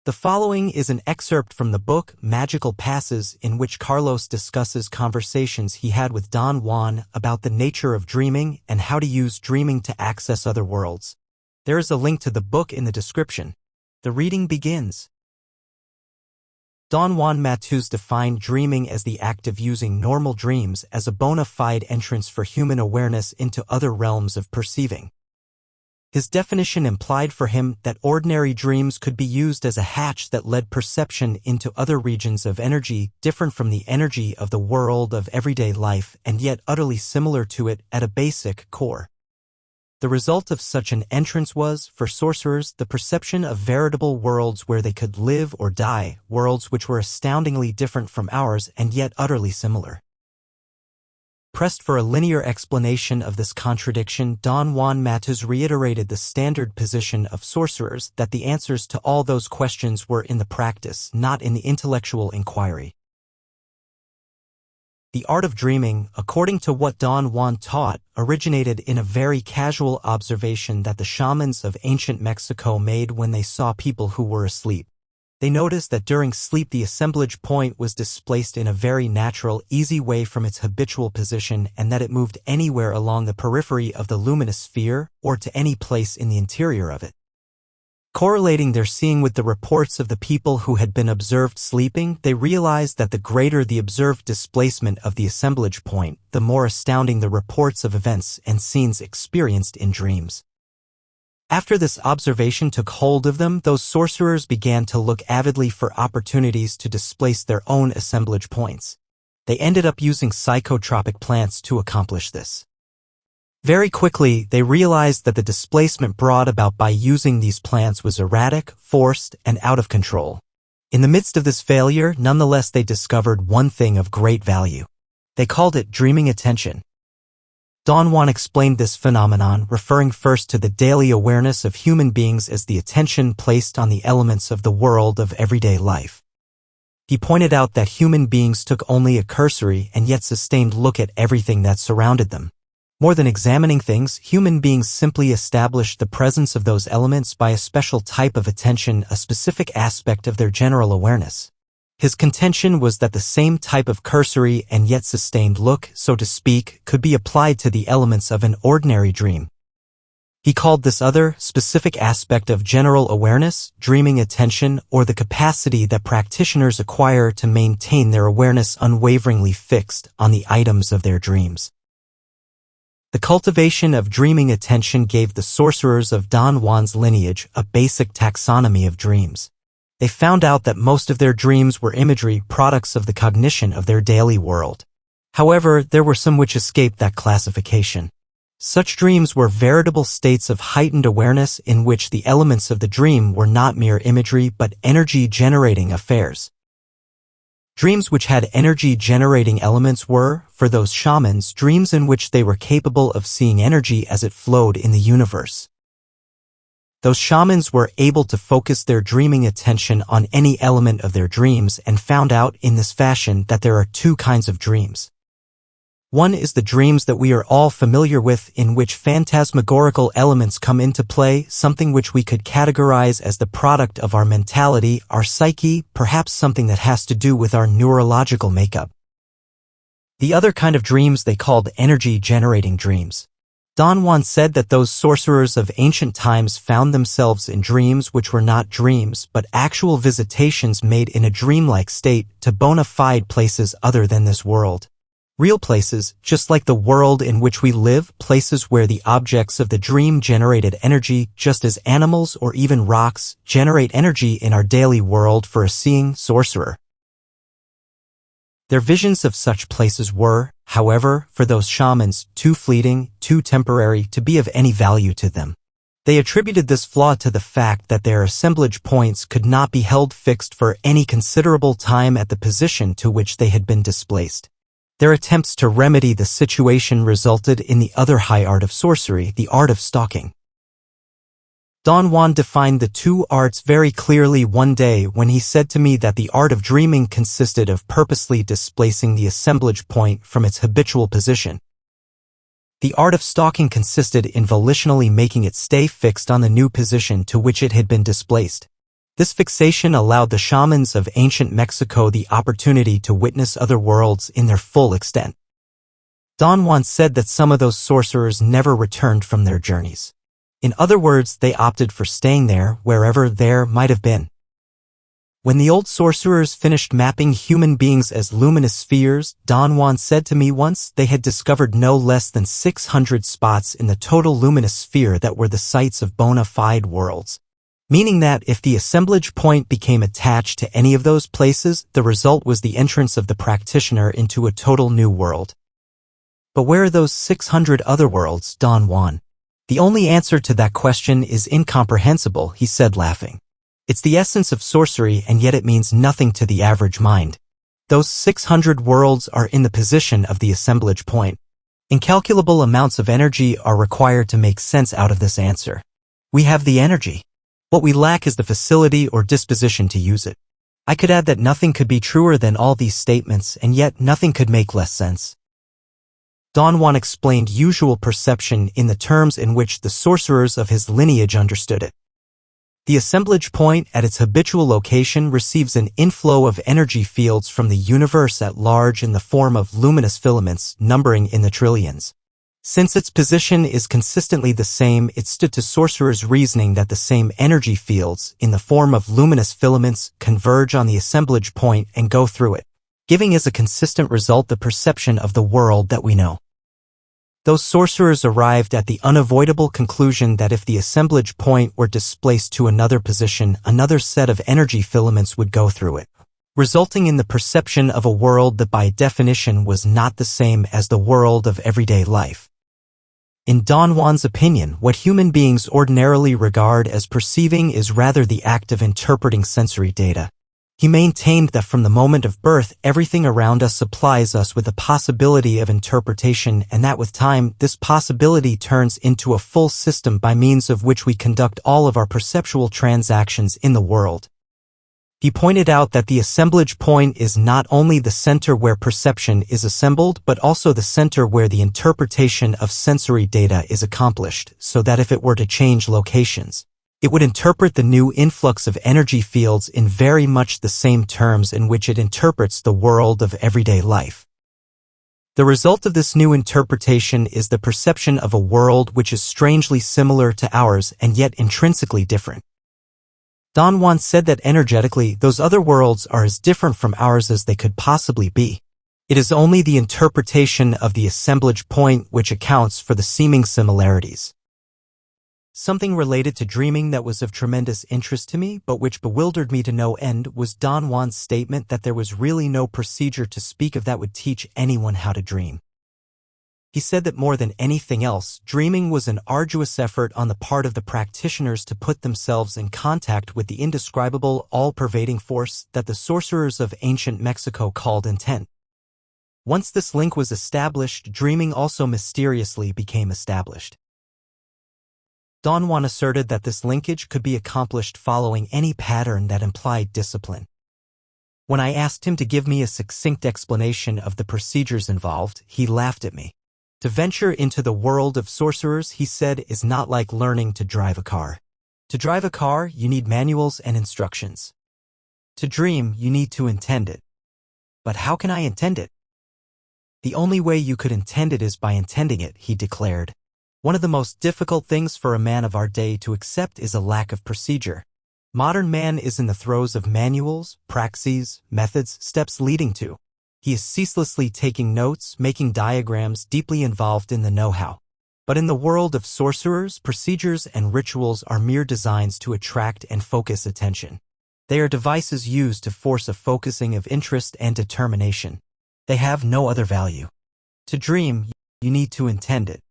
The following is an excerpt from the book Magical Passes, in which Carlos discusses conversations he had with Don Juan about the nature of dreaming and how to use dreaming to access other worlds. There is a link to the book in the description. The reading begins. Don Juan Matus defined dreaming as the act of using normal dreams as a bona fide entrance for human awareness into other realms of perceiving. His definition implied for him that ordinary dreams could be used as a hatch that led perception into other regions of energy different from the energy of the world of everyday life and yet utterly similar to it at a basic core. The result of such an entrance was, for sorcerers, the perception of veritable worlds where they could live or die, worlds which were astoundingly different from ours and yet utterly similar. Pressed for a linear explanation of this contradiction, Don Juan Matus reiterated the standard position of sorcerers that the answers to all those questions were in the practice, not in the intellectual inquiry. The art of dreaming, according to what Don Juan taught, originated in a very casual observation that the shamans of ancient Mexico made when they saw people who were asleep. They noticed that during sleep the assemblage point was displaced in a very natural, easy way from its habitual position and that it moved anywhere along the periphery of the luminous sphere or to any place in the interior of it. Correlating their seeing with the reports of the people who had been observed sleeping, they realized that the greater the observed displacement of the assemblage point, the more astounding the reports of events and scenes experienced in dreams. After this observation took hold of them, those sorcerers began to look avidly for opportunities to displace their own assemblage points. They ended up using psychotropic plants to accomplish this. Very quickly, they realized that the displacement brought about by using these plants was erratic, forced, and out of control. In the midst of this failure, nonetheless, they discovered one thing of great value. They called it dreaming attention. Don Juan explained this phenomenon, referring first to the daily awareness of human beings as the attention placed on the elements of the world of everyday life. He pointed out that human beings took only a cursory and yet sustained look at everything that surrounded them. More than examining things, human beings simply established the presence of those elements by a special type of attention, a specific aspect of their general awareness. His contention was that the same type of cursory and yet sustained look, so to speak, could be applied to the elements of an ordinary dream. He called this other, specific aspect of general awareness, dreaming attention, or the capacity that practitioners acquire to maintain their awareness unwaveringly fixed on the items of their dreams. The cultivation of dreaming attention gave the sorcerers of Don Juan's lineage a basic taxonomy of dreams. They found out that most of their dreams were imagery, products of the cognition of their daily world. However, there were some which escaped that classification. Such dreams were veritable states of heightened awareness in which the elements of the dream were not mere imagery but energy-generating affairs. Dreams which had energy-generating elements were, for those shamans, dreams in which they were capable of seeing energy as it flowed in the universe. Those shamans were able to focus their dreaming attention on any element of their dreams and found out in this fashion that there are two kinds of dreams. One is the dreams that we are all familiar with, in which phantasmagorical elements come into play, something which we could categorize as the product of our mentality, our psyche, perhaps something that has to do with our neurological makeup. The other kind of dreams they called energy-generating dreams. Don Juan said that those sorcerers of ancient times found themselves in dreams which were not dreams but actual visitations made in a dreamlike state to bona fide places other than this world. Real places, just like the world in which we live, places where the objects of the dream generated energy, just as animals or even rocks generate energy in our daily world for a seeing sorcerer. Their visions of such places were, however, for those shamans, too fleeting, too temporary to be of any value to them. They attributed this flaw to the fact that their assemblage points could not be held fixed for any considerable time at the position to which they had been displaced. Their attempts to remedy the situation resulted in the other high art of sorcery, the art of stalking. Don Juan defined the two arts very clearly one day when he said to me that the art of dreaming consisted of purposely displacing the assemblage point from its habitual position. The art of stalking consisted in volitionally making it stay fixed on the new position to which it had been displaced. This fixation allowed the shamans of ancient Mexico the opportunity to witness other worlds in their full extent. Don Juan said that some of those sorcerers never returned from their journeys. In other words, they opted for staying there, wherever there might have been. When the old sorcerers finished mapping human beings as luminous spheres, Don Juan said to me once they had discovered no less than 600 spots in the total luminous sphere that were the sites of bona fide worlds. Meaning that if the assemblage point became attached to any of those places, the result was the entrance of the practitioner into a total new world. But where are those 600 other worlds, Don Juan? The only answer to that question is incomprehensible, he said laughing. It's the essence of sorcery, and yet it means nothing to the average mind. Those 600 worlds are in the position of the assemblage point. Incalculable amounts of energy are required to make sense out of this answer. We have the energy. What we lack is the facility or disposition to use it. I could add that nothing could be truer than all these statements, and yet nothing could make less sense. Don Juan explained usual perception in the terms in which the sorcerers of his lineage understood it. The assemblage point at its habitual location receives an inflow of energy fields from the universe at large in the form of luminous filaments numbering in the trillions. Since its position is consistently the same, it stood to sorcerers' reasoning that the same energy fields, in the form of luminous filaments, converge on the assemblage point and go through it, giving as a consistent result the perception of the world that we know. Those sorcerers arrived at the unavoidable conclusion that if the assemblage point were displaced to another position, another set of energy filaments would go through it, resulting in the perception of a world that by definition was not the same as the world of everyday life. In Don Juan's opinion, what human beings ordinarily regard as perceiving is rather the act of interpreting sensory data. He maintained that from the moment of birth, everything around us supplies us with a possibility of interpretation, and that with time, this possibility turns into a full system by means of which we conduct all of our perceptual transactions in the world. He pointed out that the assemblage point is not only the center where perception is assembled, but also the center where the interpretation of sensory data is accomplished, so that if it were to change locations, it would interpret the new influx of energy fields in very much the same terms in which it interprets the world of everyday life. The result of this new interpretation is the perception of a world which is strangely similar to ours and yet intrinsically different. Don Juan said that energetically, those other worlds are as different from ours as they could possibly be. It is only the interpretation of the assemblage point which accounts for the seeming similarities. Something related to dreaming that was of tremendous interest to me, but which bewildered me to no end, was Don Juan's statement that there was really no procedure to speak of that would teach anyone how to dream. He said that more than anything else, dreaming was an arduous effort on the part of the practitioners to put themselves in contact with the indescribable, all-pervading force that the sorcerers of ancient Mexico called intent. Once this link was established, dreaming also mysteriously became established. Don Juan asserted that this linkage could be accomplished following any pattern that implied discipline. When I asked him to give me a succinct explanation of the procedures involved, he laughed at me. To venture into the world of sorcerers, he said, is not like learning to drive a car. To drive a car, you need manuals and instructions. To dream, you need to intend it. But how can I intend it? The only way you could intend it is by intending it, he declared. One of the most difficult things for a man of our day to accept is a lack of procedure. Modern man is in the throes of manuals, praxis, methods, steps leading to. He is ceaselessly taking notes, making diagrams, deeply involved in the know-how. But in the world of sorcerers, procedures and rituals are mere designs to attract and focus attention. They are devices used to force a focusing of interest and determination. They have no other value. To dream, you need to intend it.